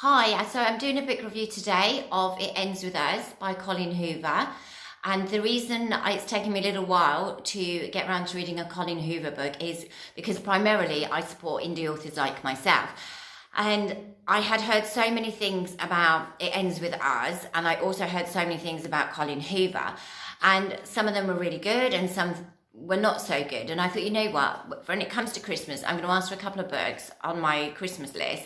Hi, so I'm doing a book review today of It Ends With Us by Colleen Hoover. And the reason it's taken me a little while to get around to reading a Colleen Hoover book is because primarily I support indie authors like myself. And I had heard so many things about It Ends With Us, and I also heard so many things about Colleen Hoover. And some of them were really good and some were not so good. And I thought, you know what, when it comes to Christmas, I'm going to ask for a couple of books on my Christmas list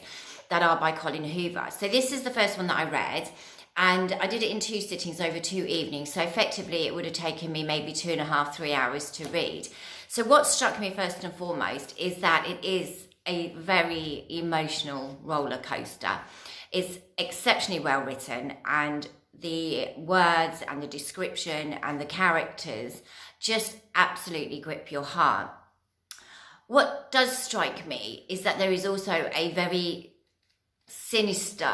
that are by Colleen Hoover. So this is the first one that I read, and I did it in two sittings over 2 evenings. So effectively it would have taken me maybe 2.5, 3 hours to read. So what struck me first and foremost is that it is a very emotional roller coaster. It's exceptionally well written, and the words and the description and the characters just absolutely grip your heart. What does strike me is that there is also a very sinister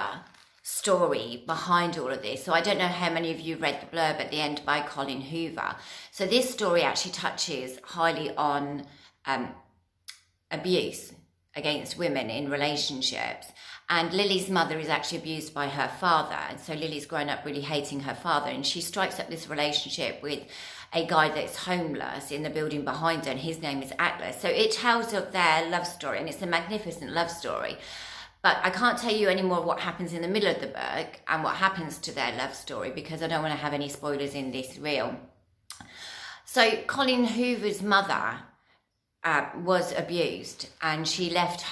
story behind all of this. So I don't know how many of you read the blurb at the end by Colleen Hoover. So this story actually touches highly on abuse against women in relationships. And Lily's mother is actually abused by her father. And so Lily's grown up really hating her father. And she strikes up this relationship with a guy that's homeless in the building behind her. And his name is Atlas. So it tells of their love story. And it's a magnificent love story. But I can't tell you any more what happens in the middle of the book and what happens to their love story because I don't want to have any spoilers in this reel. So Colleen Hoover's mother was abused, and she left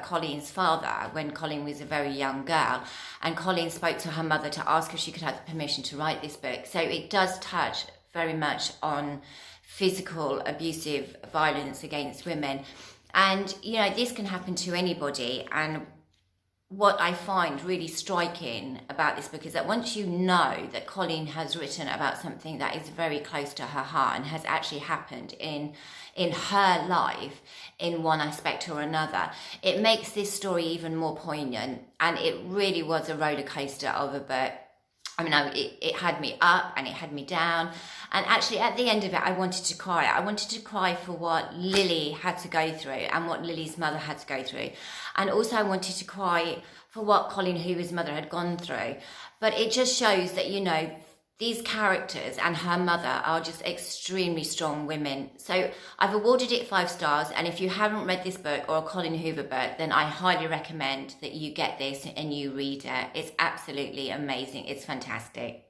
Colleen's father when Colleen was a very young girl, and Colleen spoke to her mother to ask if she could have the permission to write this book. So it does touch very much on physical abusive violence against women, and you know this can happen to anybody. And what I find really striking about this book is that once you know that Colleen has written about something that is very close to her heart and has actually happened in her life in one aspect or another, it makes this story even more poignant. And it really was a roller coaster of a book. I mean, it had me up and it had me down. And actually, at the end of it, I wanted to cry. I wanted to cry for what Lily had to go through and what Lily's mother had to go through. And also, I wanted to cry for what Colleen Hoover's mother had gone through. But it just shows that, you know, these characters and her mother are just extremely strong women. So I've awarded it 5 stars. And if you haven't read this book or a Colleen Hoover book, then I highly recommend that you get this and you read it. It's absolutely amazing. It's fantastic.